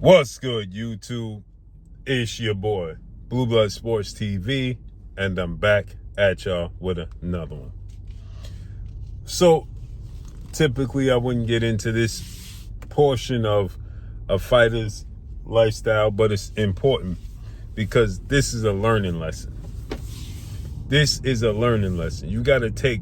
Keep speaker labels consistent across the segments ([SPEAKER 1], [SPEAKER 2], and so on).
[SPEAKER 1] What's good, YouTube? It's your boy, Blue Blood Sports TV, and I'm back at y'all with another one. So, typically, I wouldn't get into this portion of a fighter's lifestyle, but it's important because this is a learning lesson. This is a learning lesson. You got to take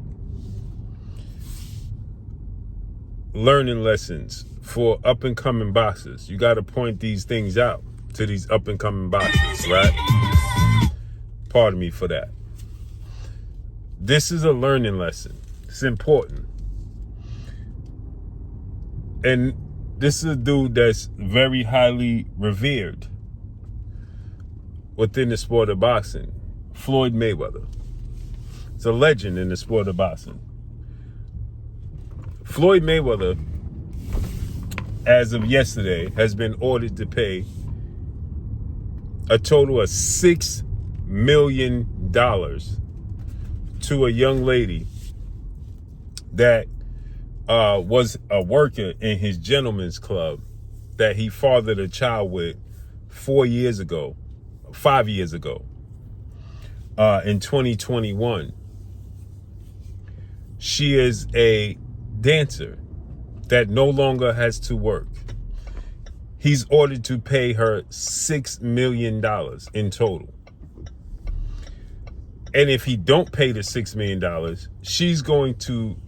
[SPEAKER 1] learning lessons for up-and-coming boxers. You got to point these things out to these up-and-coming boxers, right? Pardon me for that. This is a learning lesson. It's important. And this is a dude that's very highly revered within the sport of boxing, Floyd Mayweather. It's a legend in the sport of boxing. Floyd Mayweather, as of yesterday, has been ordered to pay a total of $6 million to a young lady that was a worker in his gentleman's club that he fathered a child with 5 years ago, in 2021. She is a dancer that no longer has to work. He's ordered to pay her $6 million in total. And if he don't pay the $6 million,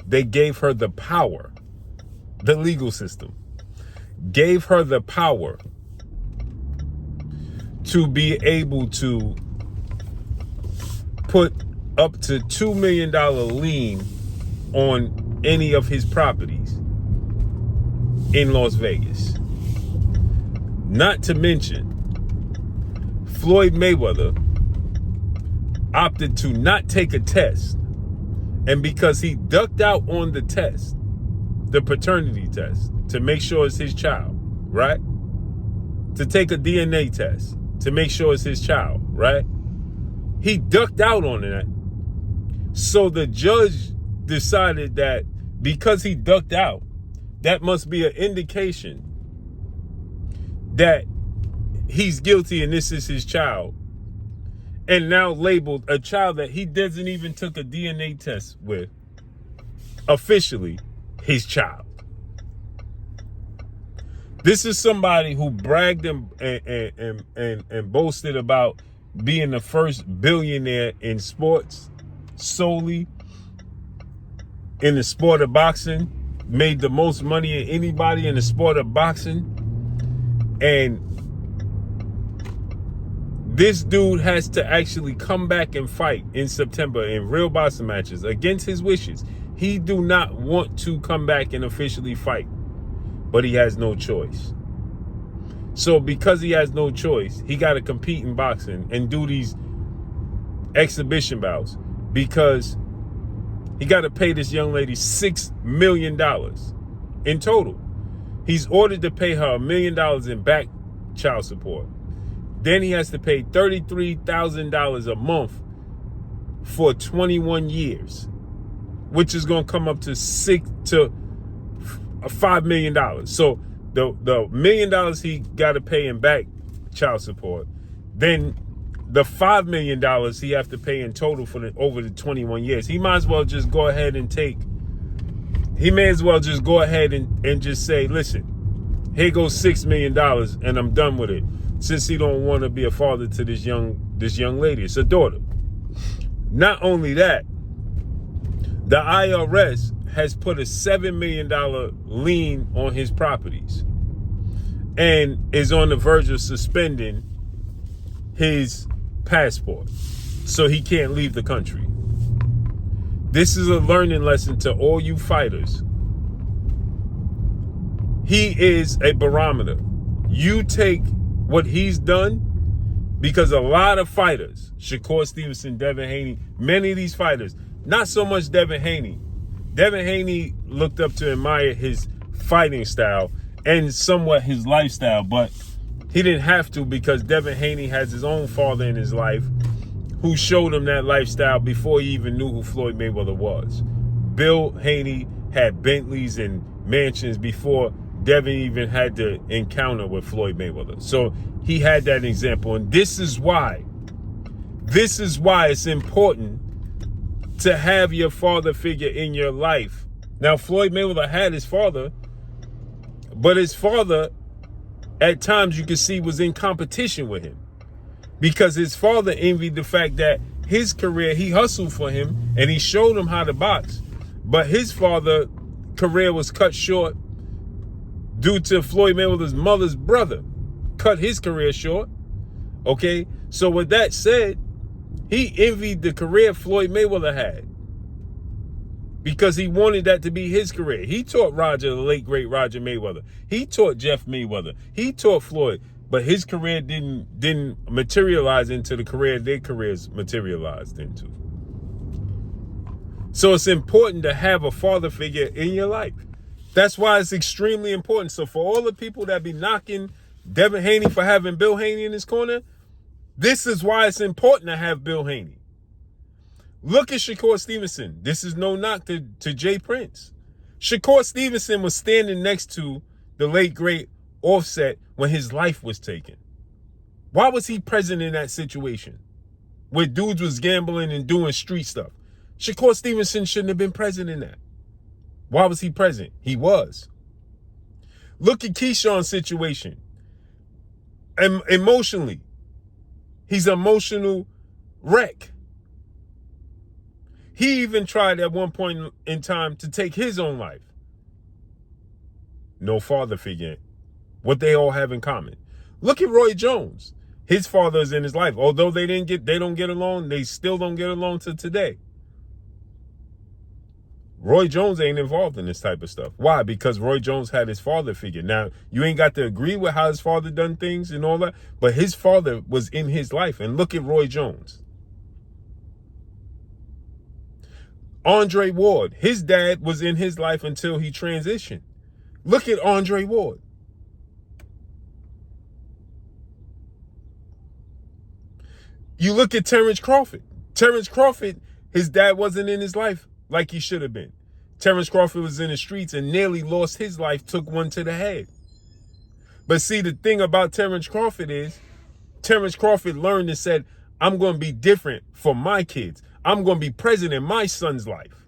[SPEAKER 1] they gave her the power, the legal system gave her the power to be able to put up to $2 million lien on any of his properties in Las Vegas. Not to mention, Floyd Mayweather opted to not take a test. And because he ducked out on the test, the paternity test, to make sure it's his child, right? To take a DNA test to make sure it's his child, right? He ducked out on that. So the judge decided that because he ducked out, that must be an indication that he's guilty and this is his child. And now labeled a child that he doesn't even took a DNA test with, officially his child. This is somebody who bragged and boasted about being the first billionaire in sports, solely in the sport of boxing, made the most money of anybody in the sport of boxing. And this dude has to actually come back and fight in September in real boxing matches against his wishes. He do not want to come back and officially fight, but he has no choice. So because he has no choice, he got to compete in boxing and do these exhibition bouts because he got to pay this young lady $6 million in total. He's ordered to pay her $1 million in back child support. Then he has to pay $33,000 a month for 21 years, which is going to come up to $5 million. So the $1 million he got to pay in back child support, then the $5 million he have to pay in total for over the 21 years. He might as well just go ahead and just say, listen, here goes $6 million and I'm done with it. Since he don't want to be a father to this young lady. It's a daughter. Not only that, the IRS has put a $7 million lien on his properties and is on the verge of suspending his passport so he can't leave the country. This is a learning lesson to all you fighters. He is a barometer. You take what he's done, because a lot of fighters, Shakur Stevenson, Devin Haney, many of these fighters, not so much Devin Haney. Devin Haney looked up to admire his fighting style and somewhat his lifestyle, but he didn't have to because Devin Haney has his own father in his life who showed him that lifestyle before he even knew who Floyd Mayweather was. Bill Haney had Bentleys and mansions before Devin even had the encounter with Floyd Mayweather. So he had that example. And this is why it's important to have your father figure in your life. Now, Floyd Mayweather had his father, but his father, at times you could see, was in competition with him. Because his father envied the fact that his career, he hustled for him and he showed him how to box. But his father's career was cut short due to Floyd Mayweather's mother's brother. Cut his career short. Okay? So with that said, he envied the career Floyd Mayweather had because he wanted that to be his career. He taught Roger, the late great Roger Mayweather. He taught Jeff Mayweather. He taught Floyd. But his career didn't materialize into the career their careers materialized into. So it's important to have a father figure in your life. That's why it's extremely important. So for all the people that be knocking Devin Haney for having Bill Haney in his corner, this is why it's important to have Bill Haney. Look at Shakur Stevenson. This is no knock to Jay Prince. Shakur Stevenson was standing next to the late great Offset when his life was taken. Why was he present in that situation where dudes was gambling and doing street stuff? Shakur Stevenson shouldn't have been present in that. Why was he present? He was. Look at Keyshawn's situation. Emotionally, he's an emotional wreck. He even tried at one point in time to take his own life. No father figure. What they all have in common. Look at Roy Jones. His father is in his life. Although they don't get along, they still don't get along to today. Roy Jones ain't involved in this type of stuff. Why? Because Roy Jones had his father figure. Now, you ain't got to agree with how his father done things and all that, but his father was in his life. And look at Roy Jones. Andre Ward, his dad was in his life until he transitioned. Look at Andre Ward. You look at Terrence Crawford. Terrence Crawford, his dad wasn't in his life like he should have been. Terrence Crawford was in the streets and nearly lost his life, took one to the head. But see, the thing about Terrence Crawford is, Terrence Crawford learned and said, I'm going to be different for my kids. I'm going to be present in my son's life.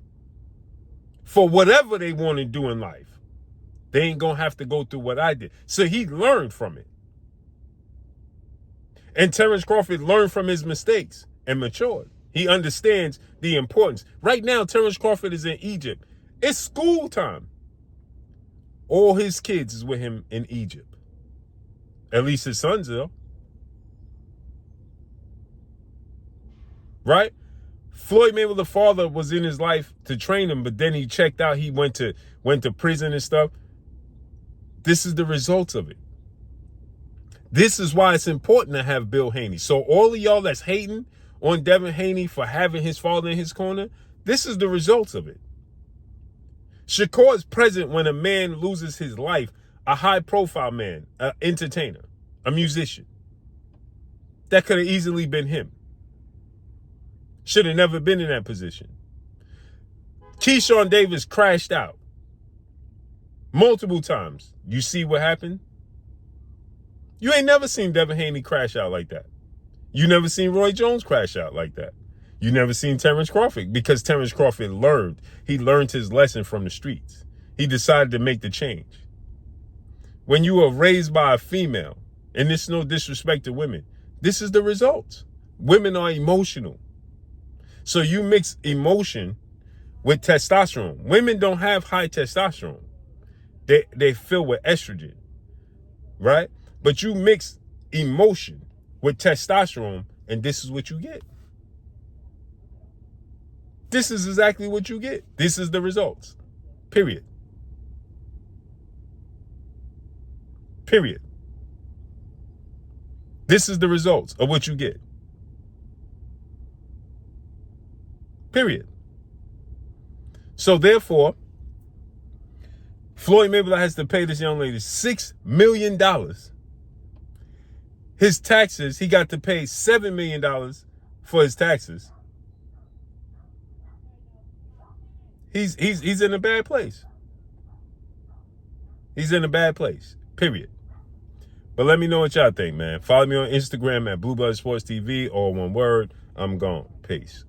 [SPEAKER 1] For whatever they want to do in life, they ain't going to have to go through what I did. So he learned from it. And Terrence Crawford learned from his mistakes and matured. He understands the importance. Right now, Terrence Crawford is in Egypt. It's school time. All his kids is with him in Egypt. At least his sons are. Right? Floyd Mayweather's father was in his life to train him, but then he checked out. He went to prison and stuff. This is the results of it. This is why it's important to have Bill Haney. So all of y'all that's hating on Devin Haney for having his father in his corner, this is the results of it. Shakur is present when a man loses his life, a high-profile man, an entertainer, a musician. That could have easily been him. Should have never been in that position. Keyshawn Davis crashed out multiple times. You see what happened? You ain't never seen Devin Haney crash out like that. You never seen Roy Jones crash out like that. You never seen Terrence Crawford, because Terrence Crawford learned. He learned his lesson from the streets. He decided to make the change. When you are raised by a female, and it's no disrespect to women, this is the result. Women are emotional. So you mix emotion with testosterone. Women don't have high testosterone. They fill with estrogen, right? But you mix emotion with testosterone, and this is what you get. This is exactly what you get. This is the results. Period. Period. This is the results of what you get. Period. So therefore, Floyd Mayweather has to pay this young lady $6 million. His taxes, he got to pay $7 million for his taxes. He's in a bad place. He's in a bad place, period. But let me know what y'all think, man. Follow me on Instagram at Blue Blood Sports TV, all one word. I'm gone. Peace.